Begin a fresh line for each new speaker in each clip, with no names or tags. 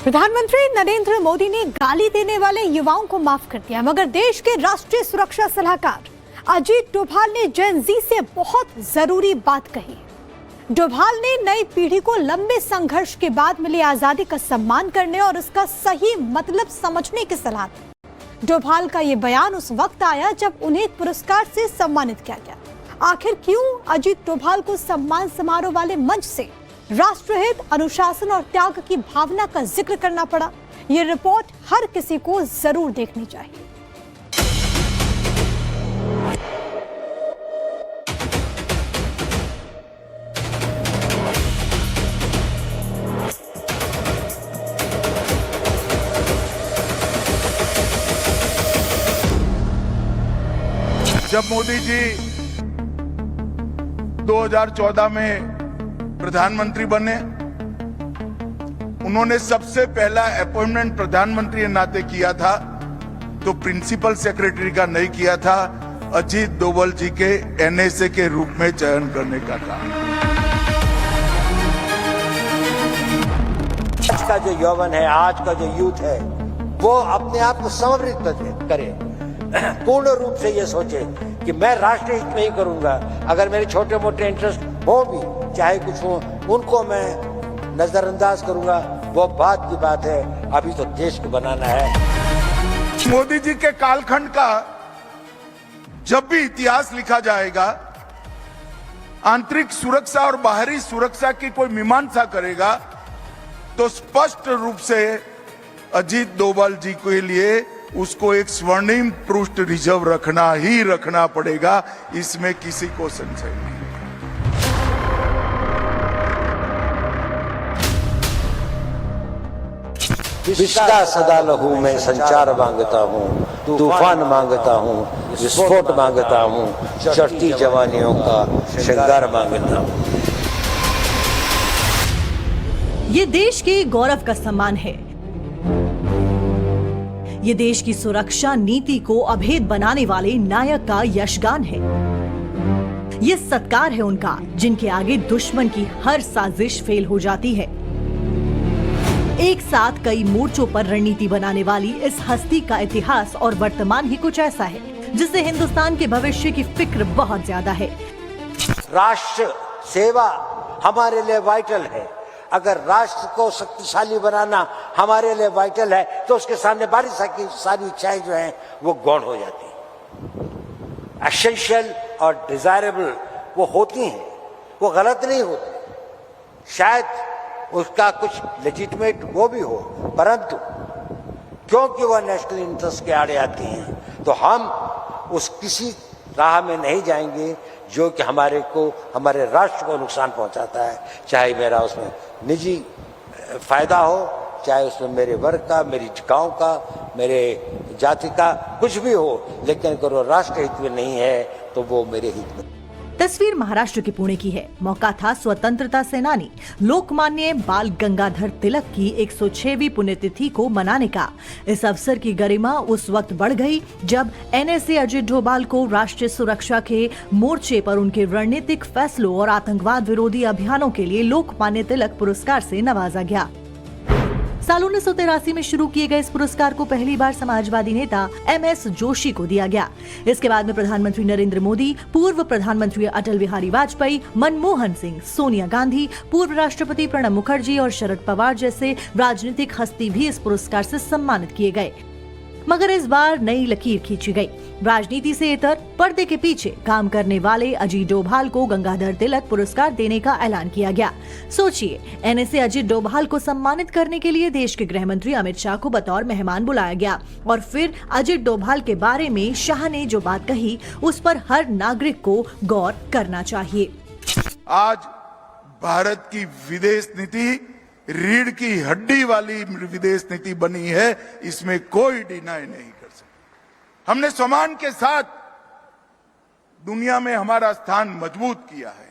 प्रधानमंत्री नरेंद्र मोदी ने गाली देने वाले युवाओं को माफ कर दिया, मगर देश के राष्ट्रीय सुरक्षा सलाहकार अजीत डोभाल ने जेन ज़ी से बहुत जरूरी बात कही। डोभाल ने नई पीढ़ी को लंबे संघर्ष के बाद मिली आजादी का सम्मान करने और उसका सही मतलब समझने की सलाह दी। डोभाल का ये बयान उस वक्त आया जब उन्हें पुरस्कार से सम्मानित किया गया। आखिर क्यों अजीत डोभाल को सम्मान समारोह वाले मंच से राष्ट्रहित, अनुशासन और त्याग की भावना का जिक्र करना पड़ा? ये रिपोर्ट हर किसी को जरूर देखनी चाहिए।
जब मोदी जी 2014 में प्रधानमंत्री बने, उन्होंने सबसे पहला अपॉइंटमेंट प्रधानमंत्री के नाते किया था, तो प्रिंसिपल सेक्रेटरी का नहीं किया था, अजीत डोभाल जी के एनएसए के रूप में चयन करने का था।
आज का जो यौवन है, आज का जो यूथ है, वो अपने आप को समर्पित करे, पूर्ण रूप से ये सोचे कि मैं राष्ट्र हित में ही करूंगा। अगर मेरे छोटे मोटे इंटरेस्ट हो भी, चाहे कुछ हो, उनको मैं नजरअंदाज करूंगा, वो बात की बात है। अभी तो देश को बनाना है।
मोदी जी के कालखंड का जब भी इतिहास लिखा जाएगा, आंतरिक सुरक्षा और बाहरी सुरक्षा की कोई मीमांसा करेगा, तो स्पष्ट रूप से अजीत डोभाल जी के लिए उसको एक स्वर्णिम पृष्ठ रिजर्व रखना पड़ेगा। इसमें किसी को संशय नहीं।
विश्वा सदा लहू में संचार मांगता हूँ, तूफान मांगता हूँ, विस्फोट मांगता हूँ, चढ़ती जवानियों का श्रृंगार मांगता हूँ।
ये देश के गौरव का सम्मान है। ये देश की सुरक्षा नीति को अभेद बनाने वाले नायक का यशगान है। ये सत्कार है उनका, जिनके आगे दुश्मन की हर साजिश फेल हो जाती है। एक साथ कई मोर्चों पर रणनीति बनाने वाली इस हस्ती का इतिहास और वर्तमान ही कुछ ऐसा है जिससे हिंदुस्तान के भविष्य की फिक्र बहुत ज्यादा है।
राष्ट्र सेवा हमारे लिए वाइटल है। अगर राष्ट्र को शक्तिशाली बनाना हमारे लिए वाइटल है, तो उसके सामने सारी इच्छाएं जो हैं वो गौण हो जाती हैं। एसेंशियल और डिजायरेबल वो होती हैं, वो गलत नहीं होती। शायद उसका कुछ लेजिटिमेट वो भी हो, परंतु क्योंकि वह नेशनल इंटरेस्ट के आड़े आती हैं, तो हम उस किसी राह में नहीं जाएंगे जो कि हमारे राष्ट्र को नुकसान पहुंचाता है। चाहे मेरा उसमें निजी फायदा हो, चाहे उसमें मेरे वर्ग का, मेरी गांव का, मेरे जाति का कुछ भी हो, लेकिन अगर वो राष्ट्र हित में नहीं है तो वो मेरे हित में।
तस्वीर महाराष्ट्र के पुणे की है। मौका था स्वतंत्रता सेनानी लोकमान्य बाल गंगाधर तिलक की 106वीं पुण्यतिथि को मनाने का। इस अवसर की गरिमा उस वक्त बढ़ गई जब एनएसए अजीत डोभाल को राष्ट्रीय सुरक्षा के मोर्चे पर उनके रणनीतिक फैसलों और आतंकवाद विरोधी अभियानों के लिए लोकमान्य तिलक पुरस्कार से नवाजा गया। साल 1983 में शुरू किए गए इस पुरस्कार को पहली बार समाजवादी नेता MS जोशी को दिया गया। इसके बाद में प्रधानमंत्री नरेंद्र मोदी, पूर्व प्रधानमंत्री अटल बिहारी वाजपेयी, मनमोहन सिंह, सोनिया गांधी, पूर्व राष्ट्रपति प्रणब मुखर्जी और शरद पवार जैसे राजनीतिक हस्ती भी इस पुरस्कार से सम्मानित किए गए। मगर इस बार नई लकीर खींची गई। राजनीति से इतर पर्दे के पीछे काम करने वाले अजीत डोभाल को गंगाधर तिलक पुरस्कार देने का ऐलान किया गया। सोचिए, एनएसए अजीत डोभाल को सम्मानित करने के लिए देश के गृह मंत्री अमित शाह को बतौर मेहमान बुलाया गया और फिर अजीत डोभाल के बारे में शाह ने जो बात कही, उस पर हर नागरिक को गौर करना चाहिए।
आज भारत की विदेश नीति रीढ़ की हड्डी वाली विदेश नीति बनी है, इसमें कोई डिनाई नहीं कर सकता। हमने सम्मान के साथ दुनिया में हमारा स्थान मजबूत किया है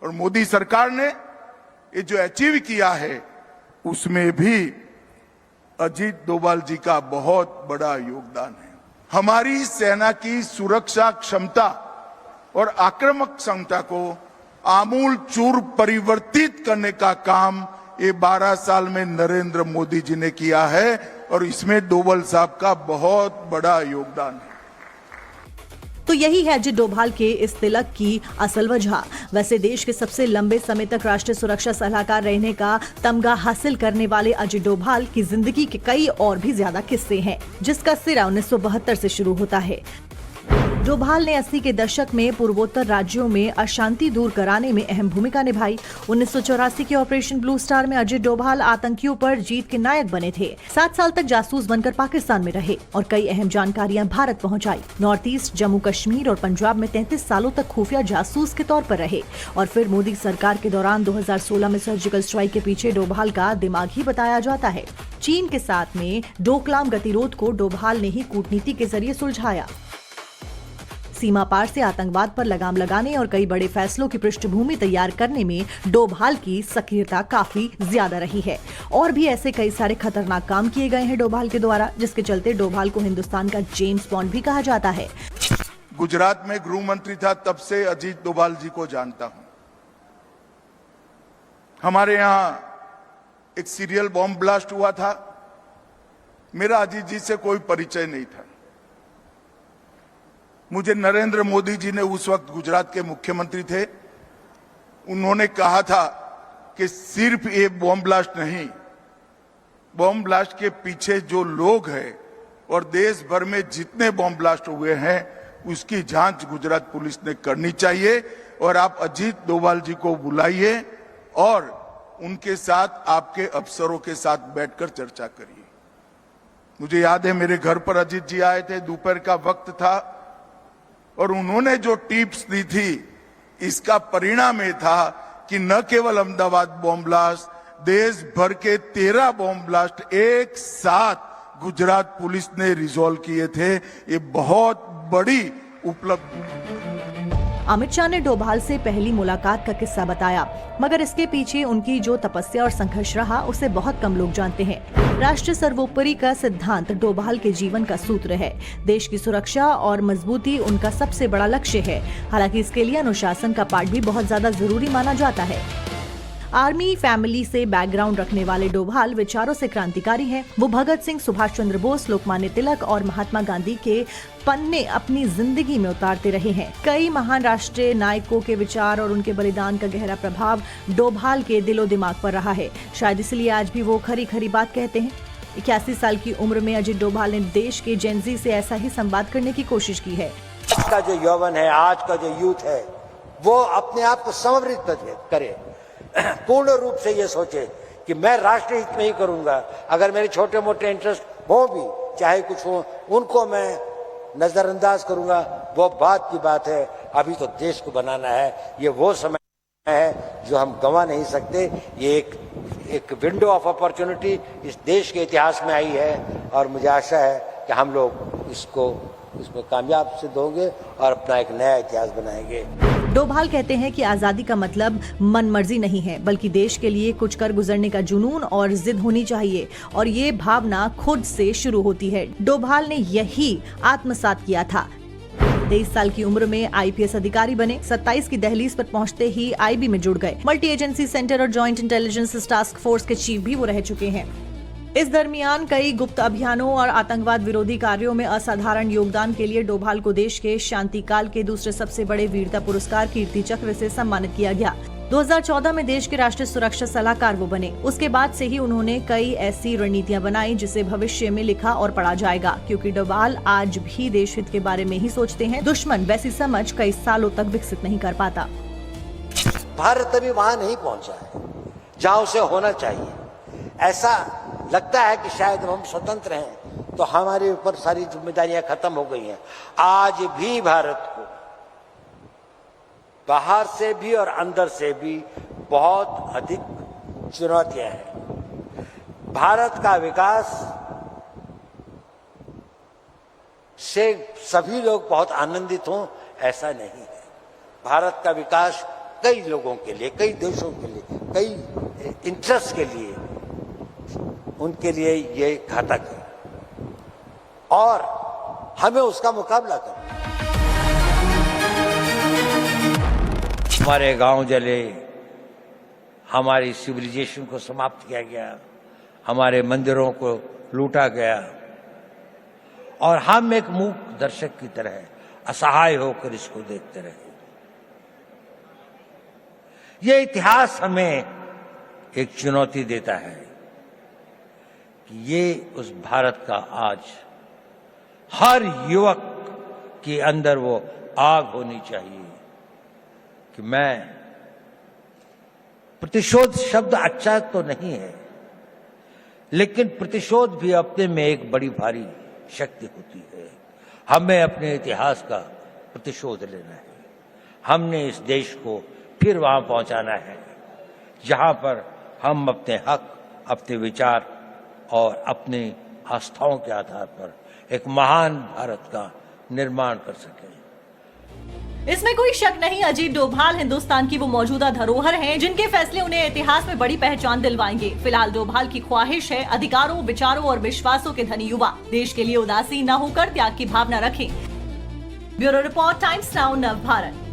और मोदी सरकार ने ये जो अचीव किया है, उसमें भी अजीत डोभाल जी का बहुत बड़ा योगदान है। हमारी सेना की सुरक्षा क्षमता और आक्रामक क्षमता को आमूल चूर परिवर्तित करने का काम ये 12 साल में नरेंद्र मोदी जी ने किया है और इसमें डोभाल साहब का बहुत बड़ा योगदान है।
तो यही है अजित डोभाल के इस तिलक की असल वजह। वैसे देश के सबसे लंबे समय तक राष्ट्रीय सुरक्षा सलाहकार रहने का तमगा हासिल करने वाले अजित डोभाल की जिंदगी के कई और भी ज्यादा किस्से हैं, जिसका सिरा 1972 से शुरू होता है। डोभाल ने 80 के दशक में पूर्वोत्तर राज्यों में अशांति दूर कराने में अहम भूमिका निभाई। 1984 के ऑपरेशन ब्लू स्टार में अजित डोभाल आतंकियों पर जीत के नायक बने थे। 7 साल तक जासूस बनकर पाकिस्तान में रहे और कई अहम जानकारियां भारत पहुंचाई। नॉर्थ ईस्ट, जम्मू कश्मीर और पंजाब में 33 सालों तक खुफिया जासूस के तौर पर रहे और फिर मोदी सरकार के दौरान 2016 में सर्जिकल स्ट्राइक के पीछे डोभाल का दिमाग ही बताया जाता है। चीन के साथ में डोकलाम गतिरोध को डोभाल ने ही कूटनीति के जरिए सुलझाया। सीमा पार से आतंकवाद पर लगाम लगाने और कई बड़े फैसलों की पृष्ठभूमि तैयार करने में डोभाल की सक्रियता काफी ज्यादा रही है और भी ऐसे कई सारे खतरनाक काम किए गए हैं डोभाल के द्वारा, जिसके चलते डोभाल को हिंदुस्तान का जेम्स बॉन्ड भी कहा जाता है।
गुजरात में गृह मंत्री था, तब से अजीत डोभाल जी को जानता हूं। हमारे यहाँ एक सीरियल बॉम्ब ब्लास्ट हुआ था, मेरा अजीत जी से कोई परिचय नहीं था। मुझे नरेंद्र मोदी जी ने उस वक्त गुजरात के मुख्यमंत्री थे, उन्होंने कहा था कि सिर्फ ये बॉम्ब ब्लास्ट नहीं, बॉम्ब ब्लास्ट के पीछे जो लोग हैं और देश भर में जितने बॉम्ब ब्लास्ट हुए हैं उसकी जांच गुजरात पुलिस ने करनी चाहिए और आप अजीत डोभाल जी को बुलाइए और उनके साथ आपके अफसरों के साथ बैठकर चर्चा करिए। मुझे याद है मेरे घर पर अजीत जी आए थे, दोपहर का वक्त था और उन्होंने जो टिप्स दी थी इसका परिणाम ये था कि न केवल अहमदाबाद बॉम्ब ब्लास्ट, देश भर के 13 बॉम्ब ब्लास्ट एक साथ गुजरात पुलिस ने रिजॉल्व किए थे। ये बहुत बड़ी उपलब्धि।
अमित शाह ने डोभाल से पहली मुलाकात का किस्सा बताया, मगर इसके पीछे उनकी जो तपस्या और संघर्ष रहा उसे बहुत कम लोग जानते हैं। राष्ट्र सर्वोपरि का सिद्धांत डोभाल के जीवन का सूत्र है। देश की सुरक्षा और मजबूती उनका सबसे बड़ा लक्ष्य है। हालांकि इसके लिए अनुशासन का पाठ भी बहुत ज्यादा जरूरी माना जाता है। आर्मी फैमिली से बैकग्राउंड रखने वाले डोभाल विचारों से क्रांतिकारी हैं। वो भगत सिंह, सुभाष चंद्र बोस, लोकमान्य तिलक और महात्मा गांधी के पन्ने अपनी जिंदगी में उतारते रहे हैं। कई महान राष्ट्रीय नायकों के विचार और उनके बलिदान का गहरा प्रभाव डोभाल के दिलो दिमाग पर रहा है। शायद इसलिए आज भी वो खरी खरी बात कहते हैं। 81 साल की उम्र में अजित डोभाल ने देश के जेनजी से ऐसा ही संवाद करने की कोशिश की है।
आज का जो यौवन है, आज का जो यूथ है, वो अपने आप को समर्पित करे, पूर्ण रूप से ये सोचे कि मैं राष्ट्र हित में ही करूंगा। अगर मेरे छोटे मोटे इंटरेस्ट हो भी, चाहे कुछ हो, उनको मैं नजरअंदाज करूंगा, वो बात की बात है। अभी तो देश को बनाना है, ये वो समय है जो हम गंवा नहीं सकते। ये एक विंडो ऑफ अपॉर्चुनिटी इस देश के इतिहास में आई है और मुझे आशा है कि हम लोग इसमें कामयाब सिद्ध होंगे और अपना एक नया इतिहास बनाएंगे।
डोभाल कहते हैं कि आजादी का मतलब मनमर्जी नहीं है, बल्कि देश के लिए कुछ कर गुजरने का जुनून और जिद होनी चाहिए और ये भावना खुद से शुरू होती है। डोभाल ने यही आत्मसात किया था। 23 साल की उम्र में IPS अधिकारी बने। 27 की दहलीज पर पहुंचते ही IB में जुड़ गए। मल्टी एजेंसी सेंटर और जॉइंट इंटेलिजेंस टास्क फोर्स के चीफ भी वो रह चुके हैं। इस दरमियान कई गुप्त अभियानों और आतंकवाद विरोधी कार्यों में असाधारण योगदान के लिए डोभाल को देश के शांति काल के दूसरे सबसे बड़े वीरता पुरस्कार कीर्ति चक्र से सम्मानित किया गया। 2014 में देश के राष्ट्रीय सुरक्षा सलाहकार वो बने। उसके बाद से ही उन्होंने कई ऐसी रणनीतियां बनाई जिसे भविष्य में लिखा और पढ़ा जाएगा, क्योंकि डोभाल आज भी देश हित के बारे में ही सोचते हैं। दुश्मन वैसी समझ कई सालों तक विकसित नहीं कर पाता।
भारत अभी वहां नहीं पहुंचा है जहां उसे होना चाहिए। ऐसा लगता है कि शायद हम स्वतंत्र हैं तो हमारे ऊपर सारी जिम्मेदारियां खत्म हो गई हैं। आज भी भारत को बाहर से भी और अंदर से भी बहुत अधिक चुनौतियां हैं। भारत का विकास से सभी लोग बहुत आनंदित हों ऐसा नहीं है। भारत का विकास कई लोगों के लिए, कई देशों के लिए, कई इंटरेस्ट के लिए, उनके लिए ये घातक है और हमें उसका मुकाबला करना। हमारे गांव जले, हमारी सिविलाइजेशन को समाप्त किया गया, हमारे मंदिरों को लूटा गया और हम एक मूक दर्शक की तरह असहाय होकर इसको देखते रहे। ये इतिहास हमें एक चुनौती देता है कि ये उस भारत का आज हर युवक के अंदर वो आग होनी चाहिए कि मैं, प्रतिशोध शब्द अच्छा तो नहीं है, लेकिन प्रतिशोध भी अपने में एक बड़ी भारी शक्ति होती है। हमें अपने इतिहास का प्रतिशोध लेना है। हमने इस देश को फिर वहां पहुंचाना है जहां पर हम अपने हक, अपने विचार और अपनी आस्थाओं के आधार पर एक महान भारत का निर्माण कर सकें।
इसमें कोई शक नहीं, अजीत डोभाल हिंदुस्तान की वो मौजूदा धरोहर हैं जिनके फैसले उन्हें इतिहास में बड़ी पहचान दिलवाएंगे। फिलहाल डोभाल की ख्वाहिश है अधिकारों, विचारों और विश्वासों के धनी युवा देश के लिए उदासीन न होकर त्याग की भावना रखें। ब्यूरो रिपोर्ट, टाइम्स नाउ, नव भारत।